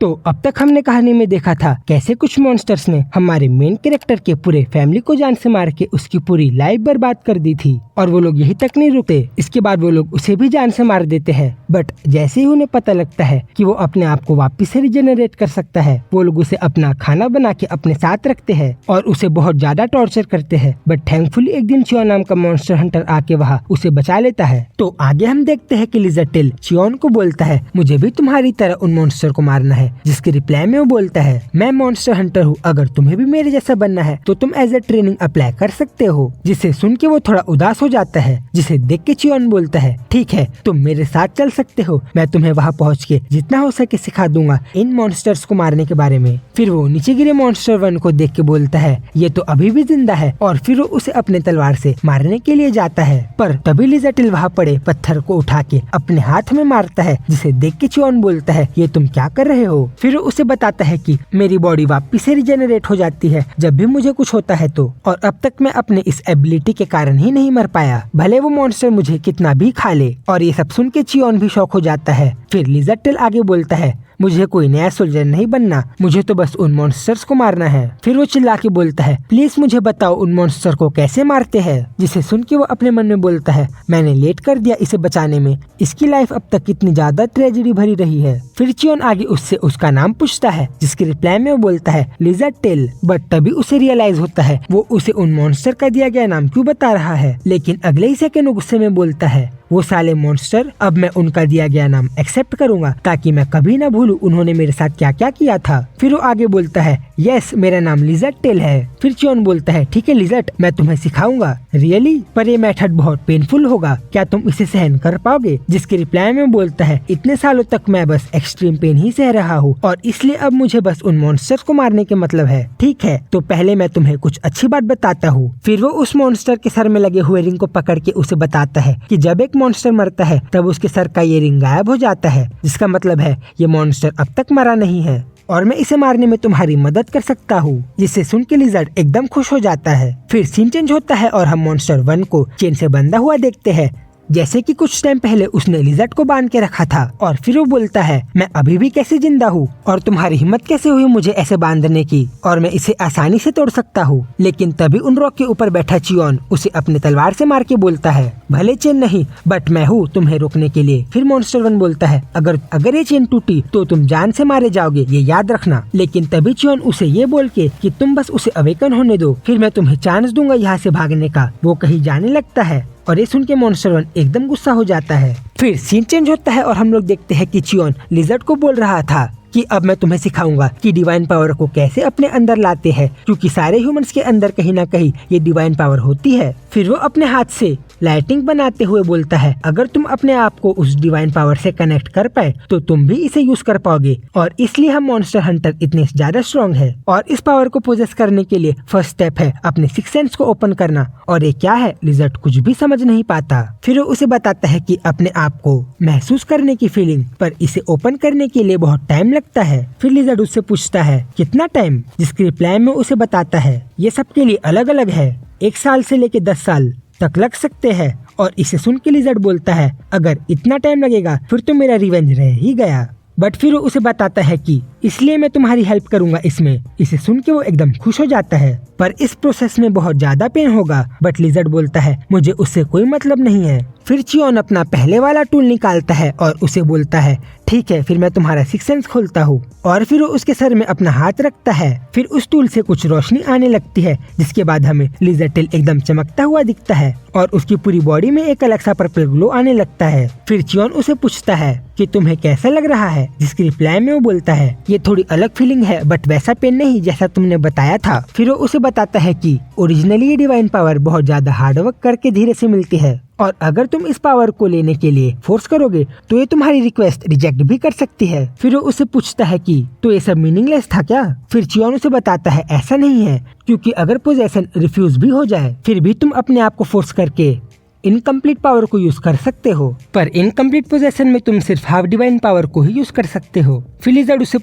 तो अब तक हमने कहानी में देखा था कैसे कुछ मॉन्स्टर्स ने हमारे मेन कैरेक्टर के पूरे फैमिली को जान से मार के उसकी पूरी लाइफ बर्बाद कर दी थी। और वो लोग यही तक नहीं रुकते, इसके बाद वो लोग उसे भी जान से मार देते हैं। बट जैसे ही उन्हें पता लगता है कि वो अपने आप को वापस से रिजेनरेट कर सकता है, वो लोग उसे अपना खाना बना के अपने साथ रखते हैं और उसे बहुत ज्यादा टॉर्चर करते हैं। बट थैंकफुली एक दिन चियोन नाम का मॉन्स्टर हंटर आके वहाँ उसे बचा लेता है। तो आगे हम देखते हैं कि लिजर्ड टेल चियोन को बोलता है, मुझे भी तुम्हारी तरह उन मॉन्स्टर को मारना है। जिसके रिप्लाई में वो बोलता है, मैं मॉन्स्टर हंटर हूँ, अगर तुम्हें भी मेरे जैसा बनना है तो तुम एज ए ट्रेनिंग अप्लाई कर सकते हो। जिसे सुन के वो थोड़ा उदास हो जाता है, जिसे देख के चियोन बोलता है, ठीक है तुम मेरे साथ चल सकते हो, मैं तुम्हें वहाँ पहुँच के जितना हो सके सिखा दूंगा इन मॉन्स्टर्स को मारने के बारे में। फिर वो नीचे गिरे मॉन्स्टर वन को देख के बोलता है, ये तो अभी भी जिंदा है, और फिर वो उसे अपने तलवार से मारने के लिए जाता है। पर तभी लिजर्ड टेल वहाँ पड़े पत्थर को उठा के अपने हाथ में मारता है, जिसे देख के चियोन बोलता है, ये तुम क्या कर रहे हो। फिर उसे बताता है कि मेरी बॉडी वापस से रिजेनरेट हो जाती है जब भी मुझे कुछ होता है तो, और अब तक मैं अपने इस एबिलिटी के कारण ही नहीं मर पाया, भले वो मॉन्स्टर मुझे कितना भी खा ले। और ये सब सुन के चियोन भी शॉक हो जाता है। फिर लिजर्ड टेल आगे बोलता है, मुझे कोई नया सोल्जर नहीं बनना, मुझे तो बस उन मॉन्स्टर्स को मारना है। फिर वो चिल्ला के बोलता है, प्लीज मुझे बताओ उन मॉन्स्टर को कैसे मारते हैं। जिसे सुन के वो अपने मन में बोलता है, मैंने लेट कर दिया इसे बचाने में, इसकी लाइफ अब तक कितनी ज्यादा ट्रेजेडी भरी रही है। फिर चियोन आगे उससे उसका नाम पूछता है, जिसके रिप्लाई में वो बोलता है लिजर्ड टेल। बट तभी उसे रियलाइज होता है वो उसे उन मॉन्स्टर का दिया गया नाम क्यों बता रहा है। लेकिन अगले ही सेकंड गुस्से में बोलता है, वो साले मॉन्स्टर, अब मैं उनका दिया गया नाम एक्सेप्ट करूंगा ताकि मैं कभी ना भूलूं उन्होंने मेरे साथ क्या क्या किया था। फिर वो आगे बोलता है, यस मेरा नाम लिजर्ड टेल है। फिर चियोन बोलता है, ठीक है लिजर्ड, मैं तुम्हें सिखाऊंगा। रियली? पर ये मेथड बहुत पेनफुल होगा, क्या तुम इसे सहन कर पाओगे। जिसके रिप्लाई में बोलता है, इतने सालों तक मैं बस एक्सट्रीम पेन ही सह रहा हूँ और इसलिए अब मुझे बस उन मॉन्स्टर्स को मारने के मतलब है। ठीक है तो पहले मैं तुम्हें कुछ अच्छी बात बताता हूँ। फिर वो उस मॉन्स्टर के सर में लगे हुए रिंग को पकड़ के उसे बताता है कि जब एक मॉन्स्टर मरता है तब उसके सर का ये रिंग गायब हो जाता है, जिसका मतलब है ये मॉन्स्टर अब तक मरा नहीं है और मैं इसे मारने में तुम्हारी मदद कर सकता हूँ। जिसे सुन के लिजर्ड एकदम खुश हो जाता है। फिर सीन चेंज होता है और हम मॉन्स्टर वन को चेन से बंधा हुआ देखते हैं, जैसे कि कुछ टाइम पहले उसने लिजर्ड को बांध के रखा था। और फिर वो बोलता है, मैं अभी भी कैसे जिंदा हूँ और तुम्हारी हिम्मत कैसे हुई मुझे ऐसे बांधने की, और मैं इसे आसानी से तोड़ सकता हूँ। लेकिन तभी उन रॉक के ऊपर बैठा चियोन उसे अपने तलवार से मार के बोलता है, भले चेन नहीं बट मैं हूँ तुम्हें रोकने के लिए। फिर मॉन्स्टर वन बोलता है, अगर ये चेन टूटी तो तुम जान से मारे जाओगे, ये याद रखना। लेकिन तभी चियोन उसे ये बोल के कि तुम बस उसे अवेकन होने दो, फिर मैं तुम्हें चांस दूंगा यहाँ से भागने का। वो कहीं जाने लगता है और ये सुन के मॉन्स्टर वन एकदम गुस्सा हो जाता है। फिर सीन चेंज होता है और हम लोग देखते हैं कि चियोन लिजर्ड को बोल रहा था कि अब मैं तुम्हें सिखाऊंगा कि डिवाइन पावर को कैसे अपने अंदर लाते हैं, क्योंकि सारे ह्यूमंस के अंदर कहीं ना कहीं ये डिवाइन पावर होती है। फिर वो अपने हाथ से लाइटिंग बनाते हुए बोलता है, अगर तुम अपने आप को उस डिवाइन पावर से कनेक्ट कर पाए तो तुम भी इसे यूज कर पाओगे, और इसलिए हम मॉन्स्टर हंटर इतने ज्यादा स्ट्रॉन्ग है। और इस पावर को पोजेस करने के लिए फर्स्ट स्टेप है अपने सिक्स सेंस को ओपन करना। और ये क्या है लिजर्ड कुछ भी समझ नहीं पाता। फिर वो उसे बताता है कि अपने आप को महसूस करने की फीलिंग, पर इसे ओपन करने के लिए बहुत टाइम लगता है। फिर लिजर्ड उससे पूछता है, कितना टाइम। जिसके रिप्लाई में उसे बताता है, ये सबके लिए अलग अलग है, 1 साल से लेके 10 साल तक लग सकते हैं। और इसे सुन के लिजर्ड बोलता है, अगर इतना टाइम लगेगा फिर तो मेरा रिवेंज रह ही गया। बट फिर वो उसे बताता है कि इसलिए मैं तुम्हारी हेल्प करूंगा इसमें। इसे सुन के वो एकदम खुश हो जाता है, पर इस प्रोसेस में बहुत ज्यादा पेन होगा। बट लिजर्ड बोलता है, मुझे उससे कोई मतलब नहीं है। फिर चियोन अपना पहले वाला टूल निकालता है और उसे बोलता है, ठीक है फिर मैं तुम्हारा सिक्स सेंस खोलता हूँ। और फिर वो उसके सर में अपना हाथ रखता है। फिर उस टूल से कुछ रोशनी आने लगती है, जिसके बाद हमें लिजर्ड टेल एकदम चमकता हुआ दिखता है और उसकी पूरी बॉडी में एक अलग सा पर्पल ग्लो आने लगता है। फिर चियोन उसे पूछता है कि तुम्हें कैसा लग रहा है। जिसकी रिप्लाई में वो बोलता है, ये थोड़ी अलग फीलिंग है बट वैसा पेन नहीं जैसा तुमने बताया था। फिर वो उसे बताता है कि ओरिजिनली ये डिवाइन पावर बहुत ज्यादा हार्डवर्क करके धीरे से मिलती है, और अगर तुम इस पावर को लेने के लिए फोर्स करोगे तो ये तुम्हारी रिक्वेस्ट रिजेक्ट भी कर सकती है। फिर वो उसे पूछता है कि तो ये सब मीनिंगलेस था क्या। फिर चियोन उसे बताता है, ऐसा नहीं है, क्योंकि अगर पोजेशन रिफ्यूज भी हो जाए फिर भी तुम अपने आप को फोर्स करके इनकम्प्लीट पावर को यूज कर सकते हो, पर इनकम्प्लीट पोजेशन में तुम सिर्फ हाफ डिवाइन पावर को ही यूज कर सकते हो। फिर लिजर्ड उसे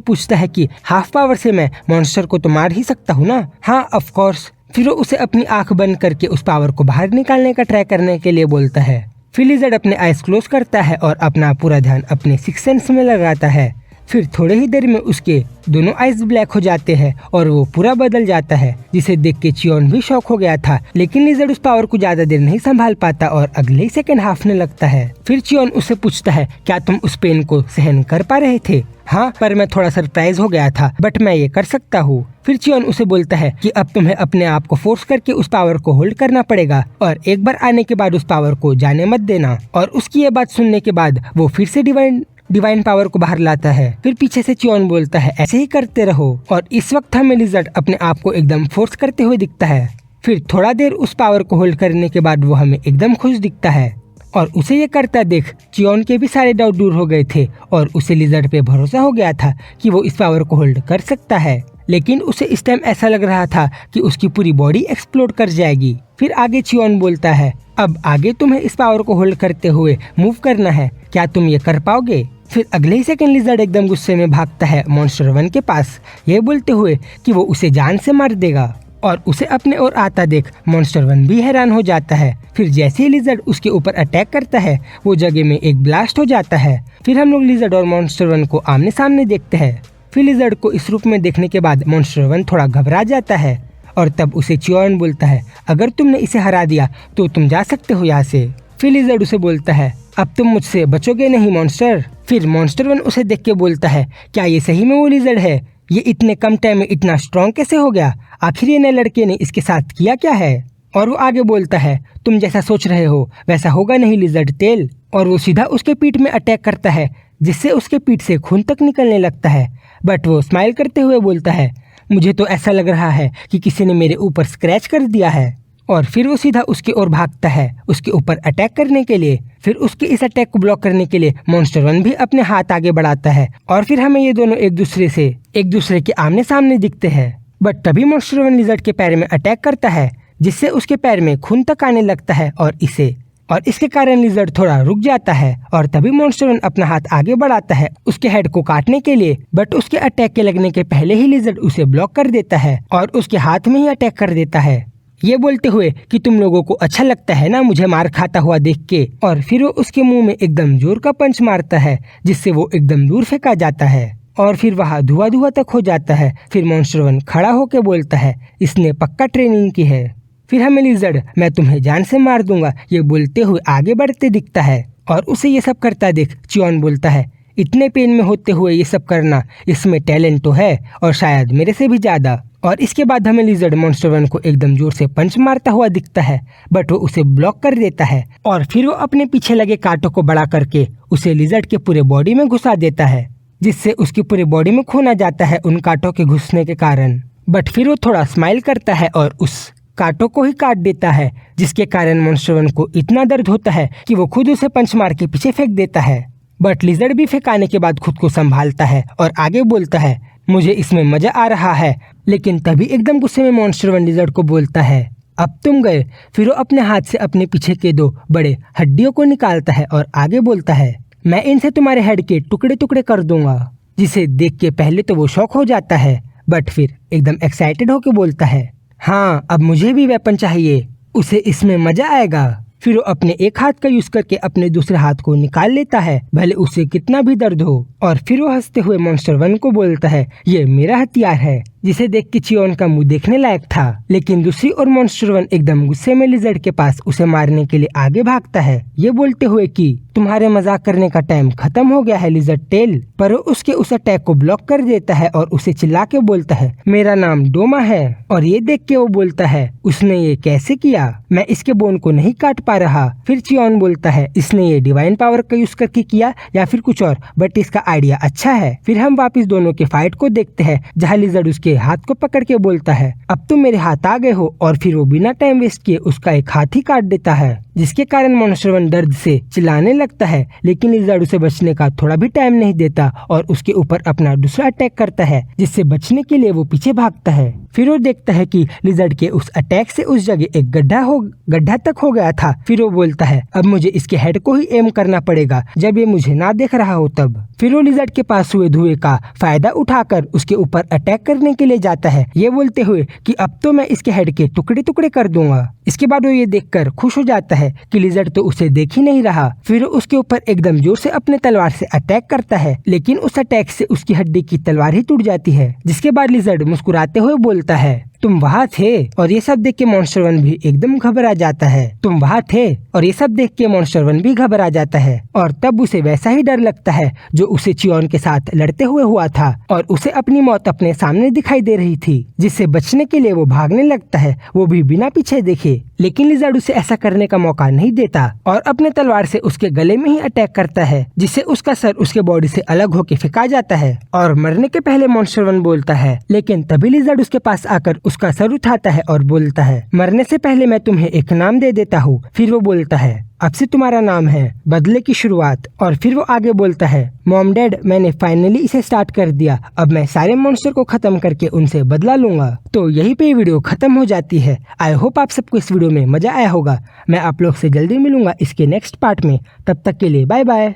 पूछता है कि हाफ पावर से मैं मॉन्स्टर को तो मार ही सकता हूँ ना। हाँ ऑफ कोर्स। फिर वो उसे अपनी आंख बंद करके उस पावर को बाहर निकालने का ट्राई करने के लिए बोलता है। फिर लिजर्ड अपने आइज क्लोज करता है और अपना पूरा ध्यान अपने सिक्स सेंस में लगाता है। फिर थोड़े ही देर में उसके दोनों आइज ब्लैक हो जाते हैं और वो पूरा बदल जाता है, जिसे देख के चियोन भी शॉक हो गया था। लेकिन लिजर्ड उस पावर को ज्यादा देर नहीं संभाल पाता और अगले ही सेकंड हाफने लगता है। फिर चियोन उससे पूछता है, क्या तुम उस पेन को सहन कर पा रहे थे? हाँ, पर मैं थोड़ा सरप्राइज हो गया था, बट मैं ये कर सकता हूँ। फिर चियोन उसे बोलता है कि अब तुम्हें अपने आप को फोर्स करके उस पावर को होल्ड करना पड़ेगा और एक बार आने के बाद उस पावर को जाने मत देना। और उसकी ये बात सुनने के बाद वो फिर से डिवाइन पावर को बाहर लाता है। फिर पीछे से चियोन बोलता है, ऐसे ही करते रहो। और इस वक्त हमें लिजर्ड अपने आप को एकदम फोर्स करते हुए दिखता है। फिर थोड़ा देर उस पावर को होल्ड करने के बाद वो हमें एकदम खुश दिखता है और उसे ये करता देख चियोन के भी सारे डाउट दूर हो गए थे और उसे लिजर्ड पे भरोसा हो गया था कि वो इस पावर को होल्ड कर सकता है। लेकिन उसे इस टाइम ऐसा लग रहा था कि उसकी पूरी बॉडी एक्सप्लोड कर जाएगी। फिर आगे चियोन बोलता है, अब आगे तुम्हें इस पावर को होल्ड करते हुए मूव करना है, क्या तुम ये कर पाओगे? फिर अगले ही सेकंड लिजर्ड एकदम गुस्से में भागता है मॉन्स्टर 1 के पास, ये बोलते हुए कि वो उसे जान से मार देगा। और उसे अपने ओर आता देख मॉन्स्टर 1 भी हैरान हो जाता है। फिर जैसे ही लिजर्ड उसके ऊपर अटैक करता है, वो जगह में एक ब्लास्ट हो जाता है। फिर हम लोग लिजर्ड और मॉन्स्टर 1 को आमने सामने देखते हैं। फिर लिजर्ड को इस रूप में देखने के बाद मॉन्स्टर 1 थोड़ा घबरा जाता है और तब उसे चियोन बोलता है, अगर तुमने इसे हरा दिया तो तुम जा सकते हो यहाँ से। फिर लिजर्ड उसे बोलता है, अब तुम मुझसे बचोगे नहीं मॉन्स्टर। फिर मॉन्स्टर 1 उसे देख के बोलता है, क्या ये सही में वो लिजर्ड है? ये इतने कम टाइम में इतना स्ट्रॉन्ग कैसे हो गया? आखिर ये नए लड़के ने इसके साथ किया क्या है? और वो आगे बोलता है, तुम जैसा सोच रहे हो वैसा होगा नहीं लिजर्ड टेल। और वो सीधा उसके पीठ में अटैक करता है, जिससे उसके पीठ से खून तक निकलने लगता है। बट वो स्माइल करते हुए बोलता है, मुझे तो ऐसा लग रहा है कि किसी ने मेरे ऊपर स्क्रैच कर दिया है। और फिर वो सीधा उसकी ओर भागता है उसके ऊपर अटैक करने के लिए। फिर उसके इस अटैक को ब्लॉक करने के लिए मॉन्स्टर 1 भी अपने हाथ आगे बढ़ाता है और फिर हमें ये दोनों एक दूसरे के आमने सामने दिखते हैं। बट तभी मॉन्स्टर 1 लिजर्ड के पैर में अटैक करता है, जिससे उसके पैर में खून तक आने लगता है और इसके कारण लिजर्ड थोड़ा रुक जाता है। और तभी मॉन्स्टर 1 अपना हाथ आगे बढ़ाता है उसके हेड को काटने के लिए, बट उसके अटैक के लगने के पहले ही लिजर्ड उसे ब्लॉक कर देता है और उसके हाथ में ही अटैक कर देता है, ये बोलते हुए कि तुम लोगों को अच्छा लगता है ना मुझे मार खाता हुआ देख के। और फिर वो उसके मुंह में एकदम जोर का पंच मारता है, जिससे वो एकदम दूर फेंका जाता है और फिर वहाँ धुआं तक हो जाता है। फिर मॉन्स्टर 1 खड़ा होकर बोलता है, इसने पक्का ट्रेनिंग की है। फिर हमें लिजर्ड, मैं तुम्हें जान से मार दूंगा, ये बोलते हुए आगे बढ़ते दिखता है। और उसे ये सब करता देख चियोन बोलता है, इतने पेन में होते हुए ये सब करना, इसमें टैलेंट तो है और शायद मेरे से भी ज्यादा। और इसके बाद हमें लिजर्ड मॉन्स्टर 1 को एकदम जोर से पंच मारता हुआ दिखता है, बट वो उसे ब्लॉक कर देता है और फिर वो अपने पीछे लगे कांटों को बड़ा करके उसे लिजर्ड के पूरे बॉडी में घुसा देता है, जिससे उसकी पूरी बॉडी में खून आ जाता है उन कांटों के घुसने के कारण। बट फिर वो थोड़ा स्माइल करता है और उस कांटों को ही काट देता है, जिसके कारण मॉन्स्टर 1 को इतना दर्द होता है कि वो खुद उसे पंच मार के पीछे फेंक देता है। बट लिजर्ड भी फेंकाने के बाद खुद को संभालता है और आगे बोलता है, मुझे इसमें मजा आ रहा है। लेकिन तभी एकदम गुस्से में मॉन्स्टर 1 लिजर्ड को बोलता है, अब तुम गए। फिर वो अपने हाथ से अपने पीछे के 2 बड़े हड्डियों को निकालता है और आगे बोलता है, मैं इनसे तुम्हारे हेड के टुकड़े टुकड़े कर दूंगा। जिसे देख के पहले तो वो शॉक हो जाता है, बट फिर एकदम एक्साइटेड होके बोलता है, हाँ अब मुझे भी वेपन चाहिए, उसे इसमें मजा आएगा। फिर वो अपने एक हाथ का यूज करके अपने दूसरे हाथ को निकाल लेता है, भले उसे कितना भी दर्द हो। और फिर वो हंसते हुए मॉन्स्टर 1 को बोलता है, ये मेरा हथियार है, जिसे देख के चियोन का मुंह देखने लायक था। लेकिन दूसरी ओर मॉन्स्टर 1 एकदम गुस्से में लिजर्ड के पास उसे मारने के लिए आगे भागता है, ये बोलते हुए कि तुम्हारे मजाक करने का टाइम खत्म हो गया है लिजर्ड टेल। पर वो उसके उस अटैक को ब्लॉक कर देता है और उसे चिल्ला के बोलता है, मेरा नाम डोमा है। और ये देख के वो बोलता है, उसने ये कैसे किया? मैं इसके बोन को नहीं काट पा रहा। फिर चियोन बोलता है, इसने ये डिवाइन पावर का यूज करके किया या फिर कुछ और, बट इसका आइडिया अच्छा है। फिर हम वापस दोनों के फाइट को देखते हैं, जहाँ लिजर्ड उसके हाथ को पकड़ के बोलता है, अब तुम मेरे हाथ आ गए हो। और फिर वो बिना टाइम वेस्ट किए उसका एक हाथ ही काट देता है, जिसके कारण मॉन्स्टर 1 दर्द से चिल्लाने लगता है। लेकिन लिजर्ड उसे बचने का थोड़ा भी टाइम नहीं देता और उसके ऊपर अपना दूसरा अटैक करता है, जिससे बचने के लिए वो पीछे भागता है। फिर वो देखता है कि लिजर्ड के उस अटैक से उस जगह एक गड्ढा तक हो गया था। फिर वो बोलता है, अब मुझे इसके हेड को ही एम करना पड़ेगा जब ये मुझे ना देख रहा हो तब। फिर वो लिजर्ड के पास हुए धुएं का फायदा उठाकर उसके ऊपर अटैक करने के लिए जाता है, ये बोलते हुए कि अब तो मैं इसके हेड के टुकड़े टुकड़े कर दूंगा। इसके बाद वो ये देखकर खुश हो जाता है कि लिजर्ड तो उसे देख ही नहीं रहा। फिर उसके ऊपर एकदम जोर से अपने तलवार से अटैक करता है, लेकिन उस अटैक से उसकी हड्डी की तलवार ही टूट जाती है। जिसके बाद लिजर्ड मुस्कुराते हुए बोलता है, तुम वहाँ थे। और ये सब देख के मॉन्स्टर वन भी एकदम घबरा जाता है। तुम वहाँ थे। और ये सब देख के मॉन्स्टर वन भी घबरा जाता है और तब उसे वैसा ही डर लगता है जो उसे चियोन के साथ लड़ते हुए हुआ था और उसे अपनी मौत अपने सामने दिखाई दे रही थी, जिससे बचने के लिए वो भागने लगता है, वो भी बिना पीछे देखे। लेकिन लिजर्ड उसे ऐसा करने का मौका नहीं देता और अपने तलवार से उसके गले में ही अटैक करता है, जिससे उसका सर उसके बॉडी से अलग होकर फेंका जाता है और मरने के पहले मॉन्स्टर वन बोलता है। लेकिन तभी लिजर्ड उसके पास आकर उसका सर उठाता है और बोलता है, मरने से पहले मैं तुम्हें एक नाम दे देता हूँ। फिर वो बोलता है, अब से तुम्हारा नाम है बदले की शुरुआत। और फिर वो आगे बोलता है, मॉम डैड, मैंने फाइनली इसे स्टार्ट कर दिया। अब मैं सारे मॉन्स्टर को खत्म करके उनसे बदला लूंगा। तो यहीं पे वीडियो खत्म हो जाती है। आई होप आप सबको इस वीडियो में मजा आया होगा। मैं आप लोग से जल्दी मिलूंगा इसके नेक्स्ट पार्ट में। तब तक के लिए बाय बाय।